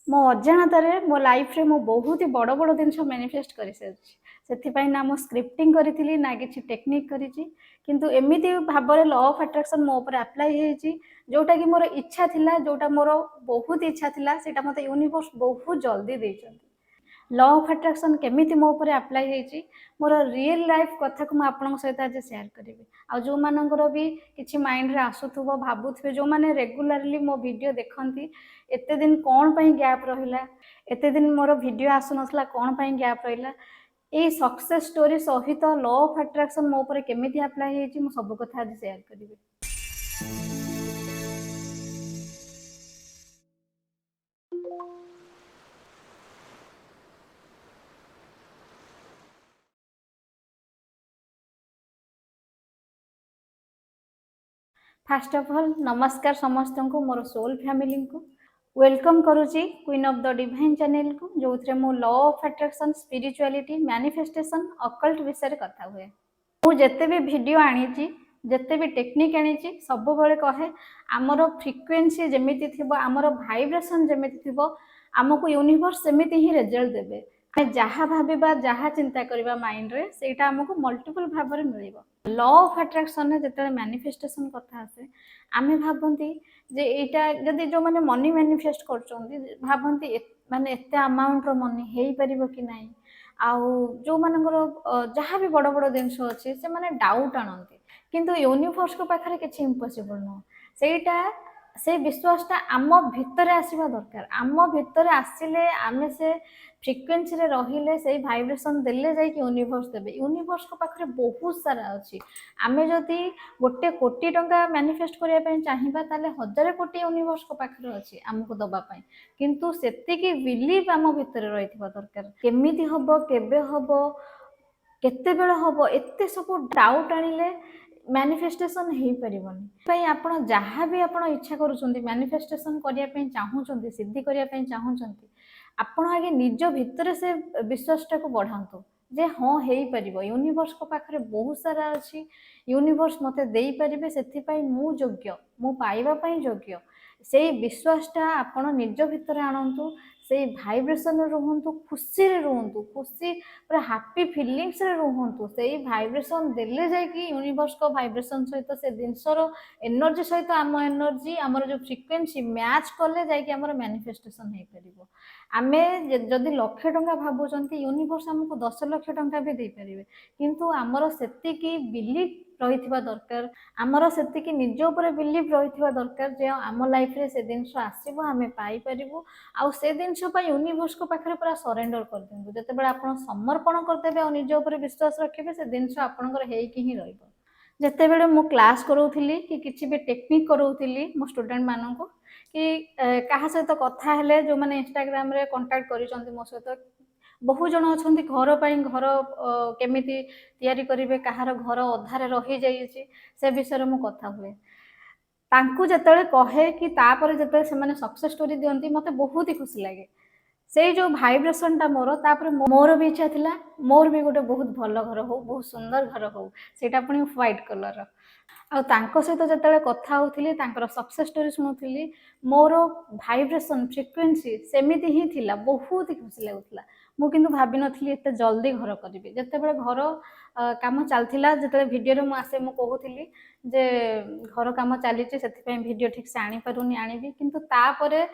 मो अजाणतारे मो लाइफ रे मो बहुत ही बड़ बड़ जिनस मैनिफेस्ट कर से ना मो स्क्रिप्टिंग करी ना कि टेक्निक करी किंतु एमती भाव में लॉ ऑफ अट्रैक्शन मो ऊपर अप्लाई होती जोटा कि मोर इच्छा थिला जोटा मोर बहुत इच्छा थिला सेटा मते यूनिवर्स बहुत जल्दी देछन लॉ ऑफ अट्रैक्शन केमिति मो ऊपर अप्लाई होती मोर रियल लाइफ कथा को आपन सहित आज शेयर करी आ जो मानकर भी किसी माइंड रे आसुथबो भाबुथबे जो माने रेगुलरली मो वीडियो देखंती एते दिन कौन पई गैप रहिला एते दिन मोर वीडियो आसु नसला कौन पई गैप रहिला ए सक्सेस स्टोरी सहित लॉ ऑफ अट्रैक्शन मो ऊपर केमिति अप्लाई होती मो सब कथा आज शेयर करी। फास्ट ऑफ ऑल नमस्कार समस्त को मोर सोल फैमिली को वेलकम करुच्ची queen of the divine channel को जो थे मो law of attraction spirituality manifestation occult विषय कथा हुए मु जिते भी वीडियो आनी जिते भी टेक्निक आनी सब बड़े कहे आमर फ्रिक्वेन्सी जमीती थी आमर भाइब्रेशन जमीती थी आमको यूनिवर्स सेमिति ही रिजल्ट देवे जहाँ भाविबा जहाँ चिंता करबा माइंड रे सेटा हमको मल्टीपल भाव में मिल लॉ ऑफ अट्रैक्शन जिते मैनिफेस्टेशन कथा आसे आमे भाबंती जे एटा जदि जो माने मनी मैनिफेस्ट करचोंती भाबंती माने एते अमाउंट रो मनी हेई परिबो कि नाही आउ जो मानकर जहाँ भी बड़ बड़ जिनस अच्छे से माने डाउट आणती किंतु यूनिवर्स को पाखरे किछि इम्पॉसिबल न सेटा से विश्वासटा आम भितर आसवा दरकार आम भितर आसिले आमे से फ्रिक्वेन्सी रे रहिले से भाइब्रेशन देले जाई कि यूनिवर्स देबे यूनिवर्स को पाखरे बहुत सारा अछि आमे जदि गोटे कोटी टंका मैनिफेस्ट करिया पय चाहिबा ताले हजार कोटी यूनिवर्स को पाखरे अछि हमको दबा पय किंतु सेतिकी बिलीव आम भितर रहिथिबा दरकार केमिति हबो केबे हबो केते बेला हबो एते सब डाउट आनिले मैनिफेस्टेशन हो पारे आपण जहाँ भी आप इच्छा करुँच मैनिफेस्टेशन करने चाहूँगी सिद्धि करने चाहूँगी आपण आगे निज भितर से विश्वासटा को बढ़ातु जे हाँ हो पार यूनिवर्स को पाखरे बहुत सारा अच्छी यूनिवर्स मते दे पारे से मु योग्य मु पाइबा योग्य से विश्वासटा आपण निज भितर आणतु से भाइब्रेशन रुहतु खुशी रे रुहतु खुशी पूरा हैप्पी फिलिंग्स रे रुहतु से भाइब्रेशन देले जाय कि यूनिवर्स को भाइब्रेशन सहित से जिनसर एनर्जी सहित आम एनर्जी आमर जो फ्रिक्वेन्सी मैच कले जाय कि आमर मैनिफेस्टेशन हो पारिबो आमे जदि लाख टंका भाबुचंती यूनिवर्स हमको 10 लाख टंका भी दे पारिबे किंतु आमर सेतिकी बिलीफ रहिथिबा दरकार आमर सेतिकी निज ऊपर बिलीफ रहिथिबा दरकार जे आम लाइफ रे से जिनस आसीबो आमे पाई परिबो आउ से जिनस पय यूनिवर्स को पाखरे पूरा सरेंडर कर दिंतु जते बेला आपण समर्पण करदेबे और निज ऊपर विश्वास रखिबे से जिनस आपनकर हेइकी ही रहइबो जते बेले मु क्लास करोउथिली कि किछि भी टेक्निक करोउथिली मो स्टूडेंट माननको कि कहा सहित कथा हेले जो माने इंस्टाग्राम रे कांटेक्ट करिसंती मो सहित बहुत जन अच्छा घर पर घर केमिति तैयारी करेंगे कहार घर अधारे रही जाइए से विषय में कथा हुए तांकु जेतेबेले कहे कि तापर जेतेबेले से माने सक्सेस स्टोरी दियंती मते बहुत ही खुशी लगे से जो भाइब्रेशन टा मोर तापर मोर भी इच्छा थिला मोर भी गोटे बहुत भल घर हो बहुत सुंदर घर हो सेटा पुणी व्हाइट कलर आ तांको सहित जेतेबेले कथा होउथिली तांकर सक्सेस स्टोरी सुनुथिली मोर भाइब्रेशन फ्रिक्वेन्सी सेमिति ही थिला बहुत ही खुशी लागुथिला मु किंतु भाबी नथिली एते जल्दी घर करिबे जेतेबेले घर काम चलथिला जेतेबेले वीडियो रे मु आसे मु कहूथिली जे घर काम चली से वीडियो ठीक से आनी पारुनी आनिबी किंतु तापरे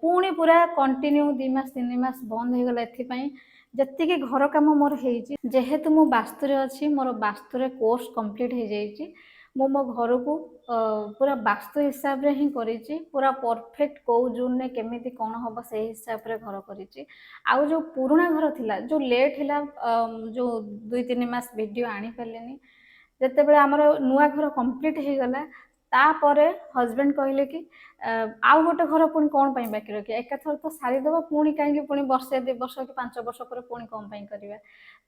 पुणी पूरा कंटिन्यू 2 मास 3 मास बंद हो गला एथिपाई जत्तिके घर काम मोर हेइची जेहेतु मु वास्तुरे अछि मोर वास्तुरे कोर्स कंप्लीट हो जाइची मो मो घर को पूरा वास्तु हिसाब रे ही करिची पूरा परफेक्ट को जून ने केमिति कोन हबो से हिसाब रे घर करिची आउ जो पुराना घर थिला जो लेट हिला जो 2-3 मास वीडियो आनी पलेनी जते बेले हमर नुआ घर कंप्लीट हो गला तापरे हस्बैंड कहले कि आउ गोटे घर पुणी कौन पाई बाकी रखिए एकाथर तो सारी देव पुणी कहीं पुणी वर्षे 2 वर्ष कि 5 वर्ष पर पुणी कौन पाई करिया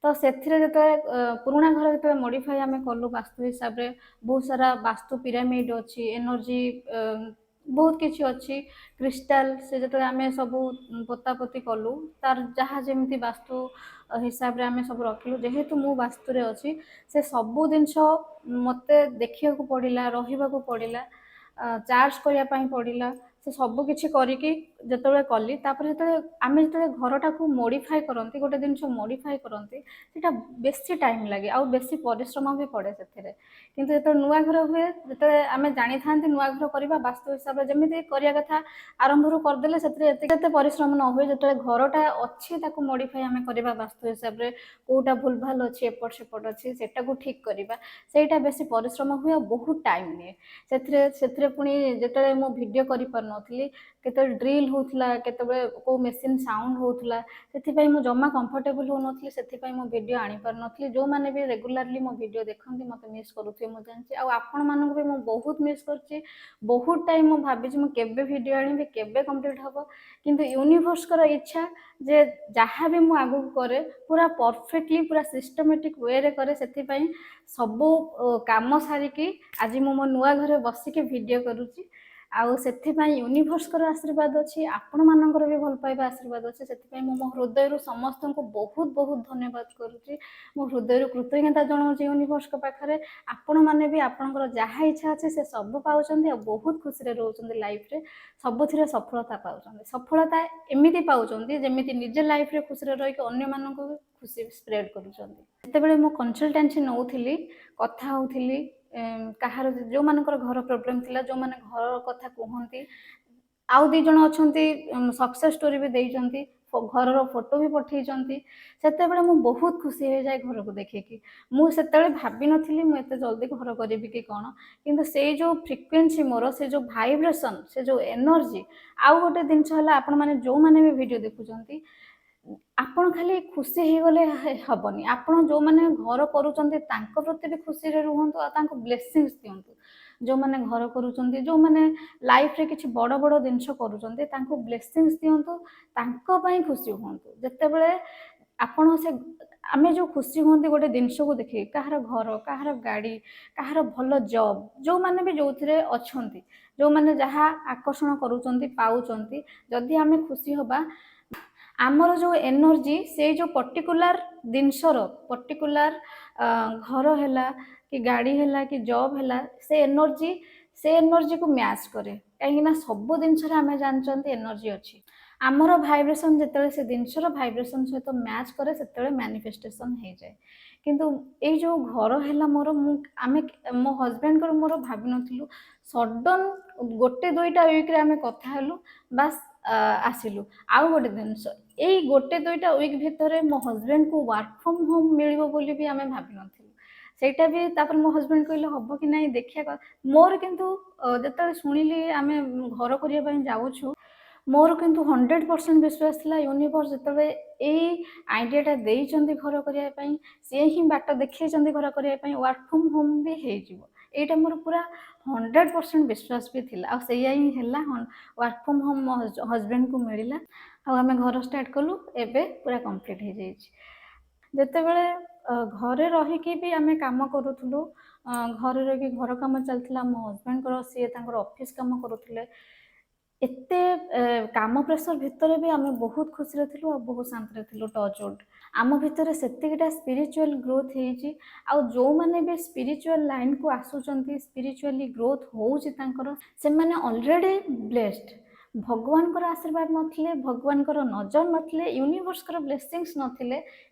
तो सेथिरे जते पुराना घर जते मॉडिफाई आमे कलु वास्तु हिसाब रे बहुत सारा वास्तु पिरामिड अछि एनर्जी बहुत किछि अछि क्रिस्टल से जते आमे सब पोतापोती कलु तार जहाँ जेमती वास्तु हिसाब रे आमे सब रखिलु जेहेतु मु वास्तु रे अछि से सबु जिनस मते देखिया को पड़िला रहिबा को पड़िला चार्ज करिया पई पड़िला से सब किछि करिकि ଯେତେବେଳେ କଲି ତାପରେ ଯେତେବେଳେ ଆମେ ଯେତେବେଳେ ଘରଟାକୁ ମୋଡ଼ିଫାଏ କରନ୍ତି ଗୋଟେ ଜିନିଷ ମୋଡ଼ିଫାଏ କରନ୍ତି ସେଇଟା ବେଶୀ ଟାଇମ୍ ଲାଗେ ଆଉ ବେଶୀ ପରିଶ୍ରମ ବି ପଡ଼େ ସେଥିରେ। କିନ୍ତୁ ଯେତେବେଳେ ନୂଆ ଘର ହୁଏ ଯେତେବେଳେ ଆମେ ଜାଣିଥାନ୍ତି ନୂଆ ଘର କରିବା ବାସ୍ତୁ ହିସାବରେ ଯେମିତି କରିବା କଥା ଆରମ୍ଭରୁ କରିଦେଲେ ସେଥିରେ ଏତେ ପରିଶ୍ରମ ନ ହୁଏ। ଯେତେବେଳେ ଘରଟା ଅଛି ତାକୁ ମୋଡ଼ିଫାଏ ଆମେ କରିବା ବାସ୍ତୁ ହିସାବରେ କୋଉଟା ଭୁଲ ଭାଲ ଅଛି ଏପଟ ସେପଟ ଅଛି ସେଟାକୁ ଠିକ୍ କରିବା ସେଇଟା ବେଶୀ ପରିଶ୍ରମ ହୁଏ ଆଉ ବହୁତ ଟାଇମ୍ ନିଏ। ସେଥିରେ ପୁଣି ଯେତେବେଳେ ମୁଁ ଭିଡ଼ିଓ କରିପାରୁନଥିଲି କେତେବେଳେ ଡ୍ରିଲ୍ ହେଉଥିଲା କେତେବେଳେ କେଉଁ ମେସିନ୍ ସାଉଣ୍ଡ ହେଉଥିଲା ସେଥିପାଇଁ ମୁଁ ଜମା କମ୍ଫର୍ଟେବୁଲ୍ ହେଉନଥିଲି। ସେଥିପାଇଁ ମୁଁ ଭିଡ଼ିଓ ଆଣିପାରୁନଥିଲି। ଯେଉଁମାନେ ବି ରେଗୁଲାରଲି ମୋ ଭିଡ଼ିଓ ଦେଖନ୍ତି ମୋତେ ମିସ୍ କରୁଥିବେ ମୁଁ ଜାଣିଛି ଆଉ ଆପଣମାନଙ୍କୁ ବି ମୁଁ ବହୁତ ମିସ୍ କରୁଛି। ବହୁତ ଟାଇମ୍ ମୁଁ ଭାବିଛି ମୁଁ କେବେ ଭିଡ଼ିଓ ଆଣିବି କେବେ କମ୍ପ୍ଲିଟ୍ ହେବ କିନ୍ତୁ ୟୁନିଭର୍ସଙ୍କର ଇଚ୍ଛା ଯେ ଯାହା ବି ମୁଁ ଆଗକୁ କରେ ପୁରା ପରଫେକ୍ଟଲି ପୁରା ସିଷ୍ଟମେଟିକ୍ ୱେରେ କରେ। ସେଥିପାଇଁ ସବୁ କାମ ସାରିକି ଆଜି ମୁଁ ମୋ ନୂଆ ଘରେ ବସିକି ଭିଡ଼ିଓ କରୁଛି ଆଉ ସେଥିପାଇଁ ୟୁନିଭର୍ସଙ୍କର ଆଶୀର୍ବାଦ ଅଛି ଆପଣମାନଙ୍କର ବି ଭଲ ପାଇବା ଆଶୀର୍ବାଦ ଅଛି। ସେଥିପାଇଁ ମୁଁ ମୋ ହୃଦୟରୁ ସମସ୍ତଙ୍କୁ ବହୁତ ବହୁତ ଧନ୍ୟବାଦ କରୁଛି। ମୋ ହୃଦୟରୁ କୃତଜ୍ଞତା ଜଣାଉଛି ୟୁନିଭର୍ସଙ୍କ ପାଖରେ। ଆପଣମାନେ ବି ଆପଣଙ୍କର ଯାହା ଇଚ୍ଛା ଅଛି ସେ ସବୁ ପାଉଛନ୍ତି ଆଉ ବହୁତ ଖୁସିରେ ରହୁଛନ୍ତି ଲାଇଫରେ ସବୁଥିରେ ସଫଳତା ପାଉଛନ୍ତି। ସଫଳତା ଏମିତି ପାଉଛନ୍ତି ଯେମିତି ନିଜେ ଲାଇଫରେ ଖୁସିରେ ରହିକି ଅନ୍ୟମାନଙ୍କୁ ଖୁସି ସ୍ପ୍ରେଡ୍ କରୁଛନ୍ତି। ଯେତେବେଳେ ମୁଁ କନସଲଟାନ୍ସି ନେଉଥିଲି କଥା ହେଉଥିଲି କାହାର ଯେଉଁମାନଙ୍କର ଘର ପ୍ରୋବ୍ଲେମ୍ ଥିଲା ଯେଉଁମାନେ ଘର କଥା କୁହନ୍ତି ଆଉ 2 ଜଣ ଅଛନ୍ତି ସକ୍ସେସ୍ ଷ୍ଟୋରି ବି ଦେଇଛନ୍ତି ଘରର ଫଟୋ ବି ପଠେଇଛନ୍ତି ସେତେବେଳେ ମୁଁ ବହୁତ ଖୁସି ହେଇଯାଏ ଘରକୁ ଦେଖିକି। ମୁଁ ସେତେବେଳେ ଭାବିନଥିଲି ମୁଁ ଏତେ ଜଲ୍ଦି ଘର କରିବି କି କ'ଣ କିନ୍ତୁ ସେଇ ଯେଉଁ ଫ୍ରିକ୍ୱେନ୍ସି ମୋର ସେ ଯେଉଁ ଭାଇବ୍ରେସନ୍ ସେ ଯେଉଁ ଏନର୍ଜି ଆଉ ଗୋଟେ ଜିନିଷ ହେଲା ଆପଣମାନେ ଯେଉଁମାନେ ବି ଭିଡ଼ିଓ ଦେଖୁଛନ୍ତି ଆପଣ ଖାଲି ଖୁସି ହେଇଗଲେ ହେବନି। ଆପଣ ଯେଉଁମାନେ ଘର କରୁଛନ୍ତି ତାଙ୍କ ପ୍ରତି ବି ଖୁସିରେ ରୁହନ୍ତୁ ଆଉ ତାଙ୍କୁ ବ୍ଲେସିଂସ୍ ଦିଅନ୍ତୁ। ଯେଉଁମାନେ ଘର କରୁଛନ୍ତି ଯେଉଁମାନେ ଲାଇଫରେ କିଛି ବଡ଼ ବଡ଼ ଜିନିଷ କରୁଛନ୍ତି ତାଙ୍କୁ ବ୍ଲେସିଂସ୍ ଦିଅନ୍ତୁ ତାଙ୍କ ପାଇଁ ଖୁସି ହୁଅନ୍ତୁ। ଯେତେବେଳେ ଆପଣ ସେ ଆମେ ଯେଉଁ ଖୁସି ହୁଅନ୍ତି ଗୋଟେ ଜିନିଷକୁ ଦେଖିକି କାହାର ଘର କାହାର ଗାଡ଼ି କାହାର ଭଲ ଜବ୍ ଯେଉଁମାନେ ବି ଯେଉଁଥିରେ ଅଛନ୍ତି ଯେଉଁମାନେ ଯାହା ଆକର୍ଷଣ କରୁଛନ୍ତି ପାଉଛନ୍ତି ଯଦି ଆମେ ଖୁସି ହେବା ଆମର ଯେଉଁ ଏନର୍ଜି ସେଇ ଯେଉଁ ପର୍ଟିକୁଲାର ଜିନିଷର ପର୍ଟିକୁଲାର ଘର ହେଲା କି ଗାଡ଼ି ହେଲା କି ଜବ୍ ହେଲା ସେ ଏନର୍ଜିକୁ ମ୍ୟାଚ୍ କରେ। କାହିଁକିନା ସବୁ ଜିନିଷରେ ଆମେ ଜାଣିଛନ୍ତି ଏନର୍ଜି ଅଛି। ଆମର ଭାଇବ୍ରେସନ୍ ଯେତେବେଳେ ସେ ଜିନିଷର ଭାଇବ୍ରେସନ୍ ସହିତ ମ୍ୟାଚ୍ କରେ ସେତେବେଳେ ମ୍ୟାନିଫେଷ୍ଟେସନ୍ ହେଇଯାଏ। କିନ୍ତୁ ଏଇ ଯେଉଁ ଘର ହେଲା ମୋର ଆମେ ମୋ ହଜବେଣ୍ଡଙ୍କର ମୋର ଭାବିନଥିଲୁ ସଡନ୍ 1-2ଟା ୱିକ୍ରେ ଆମେ କଥା ହେଲୁ ବାସ୍ ଆସିଲୁ। ଆଉ ଗୋଟେ ଜିନିଷ ଏଇ 1-2ଟା ୱିକ୍ ଭିତରେ ମୋ ହଜବେଣ୍ଡକୁ ୱାର୍କ ଫ୍ରମ୍ ହୋମ୍ ମିଳିବ ବୋଲି ବି ଆମେ ଭାବିନଥିଲୁ। ସେଇଟା ବି ତାପରେ ମୋ ହଜବେଣ୍ଡ କହିଲେ ହେବ କି ନାହିଁ ଦେଖିବା। ମୋର କିନ୍ତୁ ଯେତେବେଳେ ଶୁଣିଲି ଆମେ ଘର କରିବା ପାଇଁ ଯାଉଛୁ ମୋର କିନ୍ତୁ 100% ବିଶ୍ୱାସ ଥିଲା ୟୁନିଭର୍ସ ଯେତେବେଳେ ଏଇ ଆଇଡ଼ିଆଟା ଦେଇଛନ୍ତି ଘର କରିବା ପାଇଁ ସିଏ ହିଁ ବାଟ ଦେଖେଇଛନ୍ତି ଘର କରିବା ପାଇଁ ୱାର୍କ ଫ୍ରମ୍ ହୋମ୍ ବି ହେଇଯିବ। ଏଇଟା ମୋର ପୁରା 100% ବିଶ୍ୱାସ ବି ଥିଲା ଆଉ ସେଇଆ ହିଁ ହେଲା। ୱାର୍କ ଫ୍ରମ୍ ହୋମ୍ ମୋ ହଜବେଣ୍ଡକୁ ମିଳିଲା ଆଉ ଆମେ ଘର ଷ୍ଟାର୍ଟ କଲୁ। ଏବେ ପୁରା କମ୍ପ୍ଲିଟ୍ ହେଇଯାଇଛି। ଯେତେବେଳେ ଘରେ ରହିକି ବି ଆମେ କାମ କରୁଥିଲୁ ଘରେ ରହିକି ଘର କାମ ଚାଲିଥିଲା ମୋ ହଜବେଣ୍ଡଙ୍କର ସିଏ ତାଙ୍କର ଅଫିସ୍ କାମ କରୁଥିଲେ। ଏତେ କାମ ପ୍ରେସର ଭିତରେ ବି ଆମେ ବହୁତ ଖୁସିରେ ଥିଲୁ ଆଉ ବହୁତ ଶାନ୍ତିରେ ଥିଲୁ। ଟଚ୍ ଉଡ୍ ଆମ ଭିତରେ ସେତିକିଟା ସ୍ପିରିଚୁଆଲ ଗ୍ରୋଥ୍ ହେଇଛି ଆଉ ଯେଉଁମାନେ ବି ସ୍ପିରିଚୁଆଲ ଲାଇନ୍କୁ ଆସୁଛନ୍ତି ସ୍ପିରିଚୁଆଲି ଗ୍ରୋଥ୍ ହେଉଛି ତାଙ୍କର ସେମାନେ ଅଲରେଡ଼ି ବ୍ଲେସ୍ଡ। ଭଗବାନଙ୍କର ଆଶୀର୍ବାଦ ନଥିଲେ ଭଗବାନଙ୍କର ନଜର ନଥିଲେ ୟୁନିଭର୍ସଙ୍କର ବ୍ଲେସିଂସ୍ ନଥିଲେ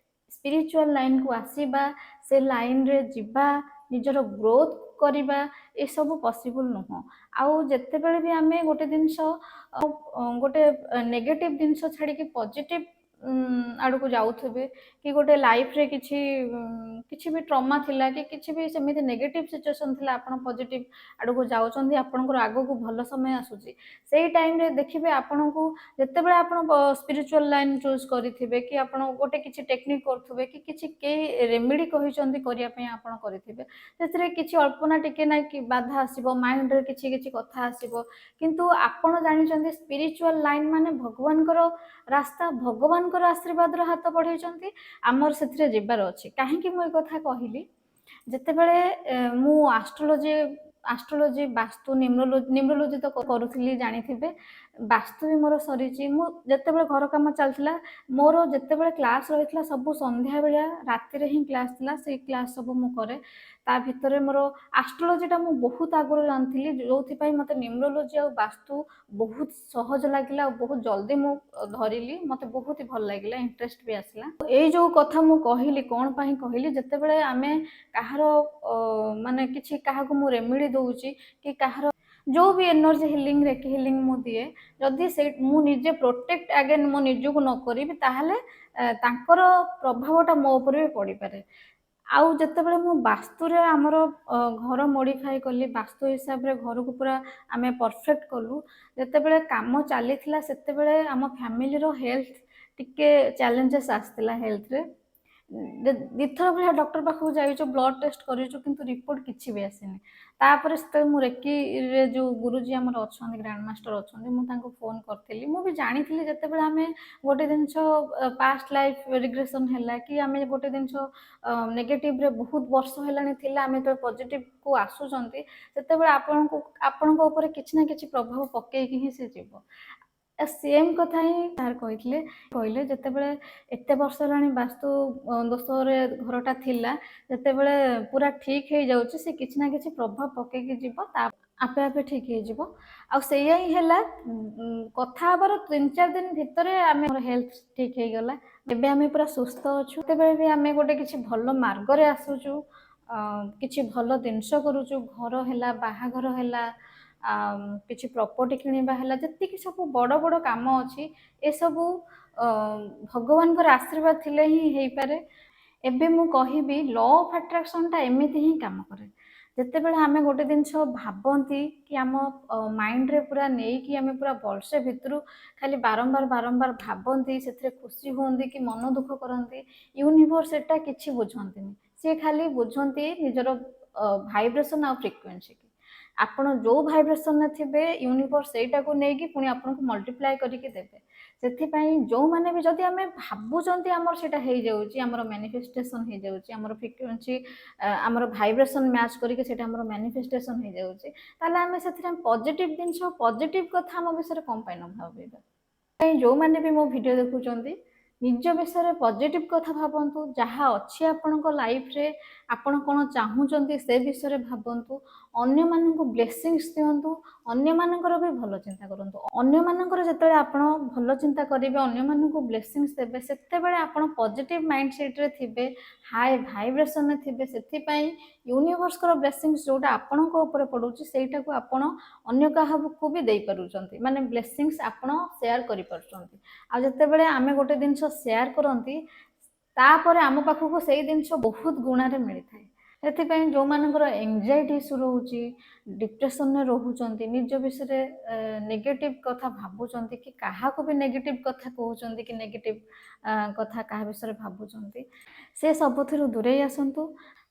ସ୍ପିରିଚୁଆଲ ଲାଇନ୍କୁ ଆସିବା ସେ ଲାଇନ୍ରେ ଯିବା ନିଜର ଗ୍ରୋଥ୍ କରିବା ଏସବୁ ପସିବୁଲ୍ ନୁହଁ। ଆଉ ଯେତେବେଳେ ବି ଆମେ ଗୋଟେ ଜିନିଷ ଗୋଟେ ନେଗେଟିଭ୍ ଜିନିଷ ଛାଡ଼ିକି ପଜିଟିଭ୍ ଆଡ଼କୁ ଯାଉଥିବେ କି ଗୋଟେ ଲାଇଫ୍ରେ କିଛି ବି ଟ୍ରମା ଥିଲା କି କିଛି ବି ସେମିତି ନେଗେଟିଭ୍ ସିଚୁଏସନ୍ ଥିଲା ଆପଣ ପଜିଟିଭ୍ ଆଡ଼କୁ ଯାଉଛନ୍ତି ଆପଣଙ୍କର ଆଗକୁ ଭଲ ସମୟ ଆସୁଛି ସେଇ ଟାଇମ୍ରେ ଦେଖିବେ ଆପଣଙ୍କୁ ଯେତେବେଳେ ଆପଣ ସ୍ପିରିଚୁଆଲ ଲାଇନ୍ ଚୁଜ୍ କରିଥିବେ କି ଆପଣ ଗୋଟେ କିଛି ଟେକ୍ନିକ୍ କରୁଥିବେ କି କିଛି କେହି ରେମିଡ଼ି କହିଛନ୍ତି କରିବା ପାଇଁ ଆପଣ କରିଥିବେ ସେଥିରେ କିଛି ଅଳ୍ପ ନା ଟିକେ ନା କି ବାଧା ଆସିବ ମାଇଣ୍ଡରେ କିଛି କିଛି କଥା ଆସିବ କିନ୍ତୁ ଆପଣ ଜାଣିଛନ୍ତି ସ୍ପିରିଚୁଆଲ ଲାଇନ୍ ମାନେ ଭଗବାନଙ୍କର ରାସ୍ତା ଭଗବାନଙ୍କର ଆଶୀର୍ବାଦର ହାତ ବଢ଼େଇଛନ୍ତି ଆମର ସେଥିରେ ଯିବାର ଅଛି। କାହିଁକି ମୁଁ ଏ କଥା କହିଲି ଯେତେବେଳେ ମୁଁ ଆଷ୍ଟ୍ରୋଲୋଜି ବାସ୍ତୁ ନ୍ୟୁମରୋଲୋଜି ତ କରୁଥିଲି ଜାଣିଥିବେ ବାସ୍ତୁ ବି ମୋର ସରିଛି। ମୁଁ ଯେତେବେଳେ ଘର କାମ ଚାଲିଥିଲା, ମୋର ଯେତେବେଳେ କ୍ଲାସ୍ ରହିଥିଲା ସବୁ ସନ୍ଧ୍ୟାବେଳିଆ ରାତିରେ ହିଁ କ୍ଲାସ୍ ଥିଲା, ସେଇ କ୍ଲାସ୍ ସବୁ ମୁଁ କରେ। ତା ଭିତରେ ମୋର ଆଷ୍ଟ୍ରୋଲୋଜିଟା ମୁଁ ବହୁତ ଆଗରୁ ଜାଣିଥିଲି, ଯୋଉଥିପାଇଁ ମୋତେ ନ୍ୟୁମରୋଲୋଜି ଆଉ ବାସ୍ତୁ ବହୁତ ସହଜ ଲାଗିଲା ଆଉ ବହୁତ ଜଲ୍ଦି ମୁଁ ଧରିଲି। ମୋତେ ବହୁତ ହି ଭଲ ଲାଗିଲା, ଇଣ୍ଟରେଷ୍ଟ ବି ଆସିଲା। ଏଇ ଯୋଉ କଥା ମୁଁ କହିଲି କ'ଣ ପାଇଁ କହିଲି, ଯେତେବେଳେ ଆମେ କାହାର ମାନେ କିଛି କାହାକୁ ମୁଁ ରେମିଡ଼ି ଦଉଛି କି କାହାର ଯୋଉ ବି ଏନର୍ଜି ହିଲିଂ ରେକି ହିଲିଂ ମୁଁ ଦିଏ, ଯଦି ସେଇ ମୁଁ ନିଜେ ପ୍ରୋଟେକ୍ଟ ଆଗେନ୍ ମୋ ନିଜକୁ ନ କରିବି ତାହେଲେ ତାଙ୍କର ପ୍ରଭାବଟା ମୋ ଉପରେ ବି ପଡ଼ିପାରେ। ଆଉ ଯେତେବେଳେ ମୁଁ ବାସ୍ତୁରେ ଆମର ଘର ମୋଡ଼ିଫାଏ କଲି, ବାସ୍ତୁ ହିସାବରେ ଘରକୁ ପୁରା ଆମେ ପରଫେକ୍ଟ କଲୁ, ଯେତେବେଳେ କାମ ଚାଲିଥିଲା ସେତେବେଳେ ଆମ ଫ୍ୟାମିଲିର ହେଲ୍ଥ ଟିକେ ଚ୍ୟାଲେଞ୍ଜେସ୍ ଆସିଥିଲା ହେଲ୍ଥରେ। ଦିଥର ଭଳିଆ ଡକ୍ଟର ପାଖକୁ ଯାଇଛୁ, ବ୍ଲଡ୍ ଟେଷ୍ଟ କରିଛୁ, କିନ୍ତୁ ରିପୋର୍ଟ କିଛି ବି ଆସିନି। ତାପରେ ସେତେବେଳେ ମୁଁ ରେକିରେ ଯୋଉ ଗୁରୁଜୀ ଆମର ଅଛନ୍ତି, ଗ୍ରାଣ୍ଡ ମାଷ୍ଟର ଅଛନ୍ତି, ମୁଁ ତାଙ୍କୁ ଫୋନ୍ କରିଥିଲି। ମୁଁ ବି ଜାଣିଥିଲି ଯେତେବେଳେ ଆମେ ଗୋଟେ ଜିନିଷ ପାଷ୍ଟ ଲାଇଫ୍ ରିଗ୍ରେସନ୍ ହେଲା କି ଆମେ ଗୋଟେ ଜିନିଷ ନେଗେଟିଭରେ ବହୁତ ବର୍ଷ ହେଲାଣି ଥିଲା, ଆମେ ଯେତେବେଳେ ପଜିଟିଭକୁ ଆସୁଛନ୍ତି ସେତେବେଳେ ଆପଣଙ୍କ ଉପରେ କିଛି ନା କିଛି ପ୍ରଭାବ ପକେଇକି ହିଁ ସେ ଯିବ। ସେମ୍ କଥା ହିଁ ସାର୍ କହିଲେ ଯେତେବେଳେ ଏତେ ବର୍ଷ ହେଲାଣି ବାସ୍ତୁ ଦୋଷରେ ଘରଟା ଥିଲା, ଯେତେବେଳେ ପୁରା ଠିକ୍ ହେଇଯାଉଛି ସେ କିଛି ନା କିଛି ପ୍ରଭାବ ପକେଇକି ଯିବ, ତା ଆପେ ଆପେ ଠିକ୍ ହେଇଯିବ। ଆଉ ସେଇଆ ହିଁ ହେଲା। କଥା ହେବାର 3-4 ଦିନ ଭିତରେ ଆମର ହେଲ୍ଥ ଠିକ୍ ହେଇଗଲା। ଏବେ ଆମେ ପୁରା ସୁସ୍ଥ ଅଛୁ। ଯେତେବେଳେ ବି ଆମେ ଗୋଟେ କିଛି ଭଲ ମାର୍ଗରେ ଆସୁଛୁ, କିଛି ଭଲ ଜିନିଷ କରୁଛୁ, ଘର ହେଲା, ବାହାଘର ହେଲା, କିଛି ପ୍ରପର୍ଟି କିଣିବା ହେଲା, ଯେତିକି ସବୁ ବଡ଼ ବଡ଼ କାମ ଅଛି ଏସବୁ ଭଗବାନଙ୍କର ଆଶୀର୍ବାଦ ଥିଲେ ହିଁ ହେଇପାରେ। ଏବେ ମୁଁ କହିବି ଲ ଅଫ୍ ଆଟ୍ରାକ୍ସନ୍ଟା ଏମିତି ହିଁ କାମ କରେ। ଯେତେବେଳେ ଆମେ ଗୋଟେ ଜିନିଷ ଭାବନ୍ତି କି ଆମ ମାଇଣ୍ଡରେ ପୁରା ନେଇକି ଆମେ ପୁରା ଭଲସେ ଭିତରୁ ଖାଲି ବାରମ୍ବାର ଭାବନ୍ତି, ସେଥିରେ ଖୁସି ହୁଅନ୍ତି କି ମନ ଦୁଃଖ କରନ୍ତି, ୟୁନିଭର୍ସ ଏଟା କିଛି ବୁଝନ୍ତିନି। ସିଏ ଖାଲି ବୁଝନ୍ତି ନିଜର ଭାଇବ୍ରେସନ୍ ଆଉ ଫ୍ରିକ୍ୱେନ୍ସିକି। ଆପଣ ଯୋଉ ଭାଇବ୍ରେସନରେ ଥିବେ ୟୁନିଭର୍ସ ସେଇଟାକୁ ନେଇକି ପୁଣି ଆପଣଙ୍କୁ ମଲ୍ଟିପ୍ଲାଏ କରିକି ଦେବେ। ସେଥିପାଇଁ ଯୋଉମାନେ ବି ଯଦି ଆମେ ଭାବୁଛନ୍ତି ଆମର ସେଇଟା ହେଇଯାଉଛି, ଆମର ମ୍ୟାନିଫେଷ୍ଟେସନ୍ ହେଇଯାଉଛି, ଆମର ଫ୍ରିକ୍ୱେନ୍ସି ଆମର ଭାଇବ୍ରେସନ୍ ମ୍ୟାଚ୍ କରିକି ସେଇଟା ଆମର ମ୍ୟାନିଫେଷ୍ଟେସନ୍ ହେଇଯାଉଛି, ତାହେଲେ ଆମେ ସେଥିରେ ପଜିଟିଭ୍ ଜିନିଷ, ପଜିଟିଭ୍ କଥା ଆମ ବିଷୟରେ କ'ଣ ପାଇଁ ନ ଭାବିବା। ଯୋଉମାନେ ବି ମୋ ଭିଡ଼ିଓ ଦେଖୁଛନ୍ତି, ନିଜ ବିଷୟରେ ପଜିଟିଭ୍ କଥା ଭାବନ୍ତୁ। ଯାହା ଅଛି ଆପଣଙ୍କ ଲାଇଫ୍ରେ, ଆପଣ କ'ଣ ଚାହୁଁଛନ୍ତି ସେ ବିଷୟରେ ଭାବନ୍ତୁ। ଅନ୍ୟମାନଙ୍କୁ ବ୍ଲେସିଂସ୍ ଦିଅନ୍ତୁ, ଅନ୍ୟମାନଙ୍କର ବି ଭଲ ଚିନ୍ତା କରନ୍ତୁ। ଅନ୍ୟମାନଙ୍କର ଯେତେବେଳେ ଆପଣ ଭଲ ଚିନ୍ତା କରିବେ, ଅନ୍ୟମାନଙ୍କୁ ବ୍ଲେସିଂସ୍ ଦେବେ, ସେତେବେଳେ ଆପଣ ପଜିଟିଭ୍ ମାଇଣ୍ଡ ସେଟ୍ରେ ଥିବେ, ହାଇ ଭାଇବ୍ରେସନ୍ରେ ଥିବେ। ସେଥିପାଇଁ ୟୁନିଭର୍ସଙ୍କର ବ୍ଲେସିଂସ୍ ଯେଉଁଟା ଆପଣଙ୍କ ଉପରେ ପଡ଼ୁଛି ସେଇଟାକୁ ଆପଣ ଅନ୍ୟ କାହାକୁ ବି ଦେଇପାରୁଛନ୍ତି, ମାନେ ବ୍ଲେସିଂସ୍ ଆପଣ ସେୟାର କରିପାରୁଛନ୍ତି। ଆଉ ଯେତେବେଳେ ଆମେ ଗୋଟେ ଜିନିଷ ସେୟାର କରନ୍ତି, ତାପରେ ଆମ ପାଖକୁ ସେଇ ଜିନିଷ ବହୁତ ଗୁଣରେ ମିଳିଥାଏ। ସେଥିପାଇଁ ଯୋଉମାନଙ୍କର ଏଂଜାଇଟି ଇସ୍ୟୁ ରହୁଛି, ଡିପ୍ରେସନରେ ରହୁଛନ୍ତି, ନିଜ ବିଷୟରେ ନେଗେଟିଭ୍ କଥା ଭାବୁଛନ୍ତି କି କାହାକୁ ବି ନେଗେଟିଭ୍ କଥା କହୁଛନ୍ତି କି ନେଗେଟିଭ୍ କଥା କାହା ବିଷୟରେ ଭାବୁଛନ୍ତି, ସେ ସବୁଥିରୁ ଦୂରେଇ ଆସନ୍ତୁ।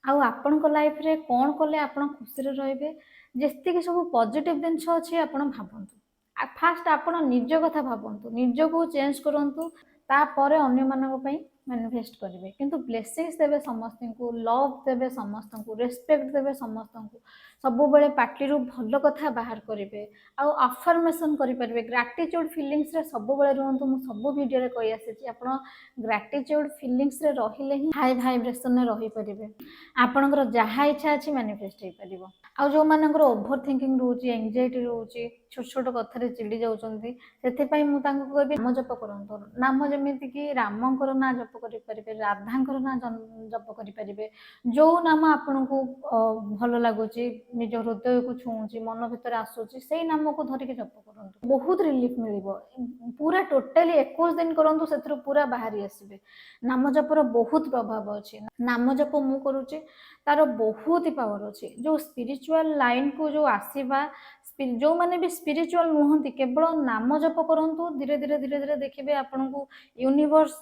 ଆଉ ଆପଣଙ୍କ ଲାଇଫ୍ରେ କ'ଣ କଲେ ଆପଣ ଖୁସିରେ ରହିବେ, ଯେତିକି ସବୁ ପଜିଟିଭ୍ ଜିନିଷ ଅଛି ଆପଣ ଭାବନ୍ତୁ। ଫାଷ୍ଟ ଆପଣ ନିଜ କଥା ଭାବନ୍ତୁ, ନିଜକୁ ଚେଞ୍ଜ କରନ୍ତୁ, ତାପରେ ଅନ୍ୟମାନଙ୍କ ପାଇଁ ମ୍ୟାନିଫେଷ୍ଟ କରିବେ। କିନ୍ତୁ ବ୍ଲେସିଂସ୍ ଦେବେ ସମସ୍ତଙ୍କୁ, ଲଭ୍ ଦେବେ ସମସ୍ତଙ୍କୁ, ରେସ୍ପେକ୍ଟ ଦେବେ ସମସ୍ତଙ୍କୁ, ସବୁବେଳେ ପାଟିରୁ ଭଲ କଥା ବାହାର କରିବେ, ଆଉ ଆଫର୍ମେସନ୍ କରିପାରିବେ। ଗ୍ରାଟିଚ୍ୟୁଡ୍ ଫିଲିଂସରେ ସବୁବେଳେ ରୁହନ୍ତୁ। ମୁଁ ସବୁ ଭିଡ଼ିଓରେ କହି ଆସିଛି, ଆପଣ ଗ୍ରାଟିଚ୍ୟୁଡ୍ ଫିଲିଂସରେ ରହିଲେ ହିଁ ହାଇ ଭାଇବ୍ରେସନରେ ରହିପାରିବେ। ଆପଣଙ୍କର ଯାହା ଇଚ୍ଛା ଅଛି ମ୍ୟାନିଫେଷ୍ଟ ହେଇପାରିବ। ଆଉ ଯୋଉମାନଙ୍କର ଓଭର ଥିଙ୍କିଂ ରହୁଛି, ଏଂଜାଇଟି ରହୁଛି, ଛୋଟ ଛୋଟ କଥାରେ ଚିଡ଼ି ଯାଉଛନ୍ତି, ସେଥିପାଇଁ ମୁଁ ତାଙ୍କୁ କହିବି ନାମ ଜପ କରନ୍ତୁ। ନାମ ଯେମିତିକି ରାମଙ୍କର ନାଁ ଜପ କରିପାରିବେ, ରାଧାଙ୍କର ନାଁ ଜପ କରିପାରିବେ। ଯୋଉ ନାମ ଆପଣଙ୍କୁ ଭଲ ଲାଗୁଛି, ନିଜ ହୃଦୟକୁ ଛୁଉଁଛି, ମନ ଭିତରେ ଆସୁଛି, ସେଇ ନାମକୁ ଧରିକି ଜପ କରନ୍ତୁ। ବହୁତ ରିଲିଫ ମିଳିବ। ପୁରା ଟୋଟାଲି 21 ଦିନ କରନ୍ତୁ, ସେଥିରୁ ପୁରା ବାହାରି ଆସିବେ। ନାମ ଜପର ବହୁତ ପ୍ରଭାବ ଅଛି। ନାମ ଜପ ମୁଁ କରୁଛି, ତାର ବହୁତ ପାୱାର ଅଛି। ଯୋଉ ସ୍ପିରିଚୁଆଲ ଲାଇନକୁ ଯୋଉ ଆସିବା, ଯୋଉମାନେ ବି ସ୍ପିରିଚୁଆଲ ନୁହନ୍ତି, କେବଳ ନାମ ଜପ କରନ୍ତୁ, ଧୀରେ ଧୀରେ ଦେଖିବେ ଆପଣଙ୍କୁ ୟୁନିଭର୍ସ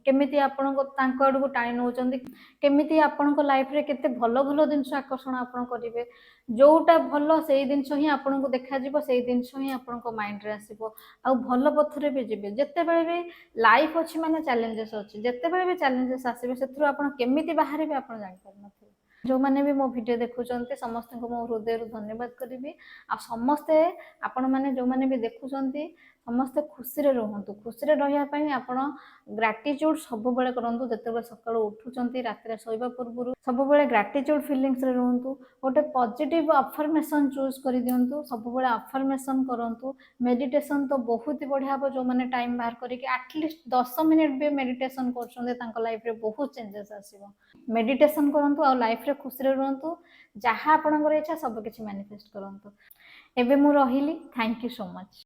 କେମିତି ଆପଣଙ୍କ ତାଙ୍କ ଆଡ଼କୁ ଟାଣି ନେଉଛନ୍ତି, କେମିତି ଆପଣଙ୍କ ଲାଇଫରେ କେତେ ଭଲ ଭଲ ଜିନିଷ ଆକର୍ଷଣ ଆପଣ କରିବେ। ଯୋଉଟା ଭଲ ସେଇ ଜିନିଷ ହିଁ ଆପଣଙ୍କୁ ଦେଖାଯିବ, ସେଇ ଜିନିଷ ହିଁ ଆପଣଙ୍କ ମାଇଣ୍ଡରେ ଆସିବ, ଆଉ ଭଲ ପଥରେ ବି ଯିବେ। ଯେତେବେଳେ ବି ଲାଇଫ ଅଛି ମାନେ ଚ୍ୟାଲେଞ୍ଜେସ୍ ଅଛି, ଯେତେବେଳେ ବି ଚ୍ୟାଲେଞ୍ଜେସ୍ ଆସିବେ ସେଥିରୁ ଆପଣ କେମିତି ବାହାରିବେ ଆପଣ ଜାଣିପାରୁନଥିବେ। जो मैंने भी मो वीडियो देखुचंती समस्त को मो हृदय धन्यवाद करी आ समस्ते आपण मैंने जो मैंने भी देखुचंती समस्ते खुशी रे रहंतु खुशी रे रहिया पई आपण ग्रैटिट्यूड सब बेले करंतु जते सकाळु उठुचंती रात्रि सोइबा पूर्व सब बेले ग्रैटिट्यूड फीलिंग्स रे रहंतु गोटे पॉजिटिव अफर्मेशन चूज कर दियंतु सब बेले अफर्मेशन करंतु मेडिटेशन तो बहुत ही बढ़िया हो जो मैंने टाइम बाहर करके एटलिस्ट 10 मिनिट भी मेडिटेशन करछंते तांको लाइफ रे बहुत चेंजेस आसीबो मेडिटेशन करंतु आ लाइफ रे खुशी रे रहंतु जहाँ आपणकर इच्छा सब किछि मैनिफेस्ट करंतु एबे मु रहिली थैंक यू सो मच।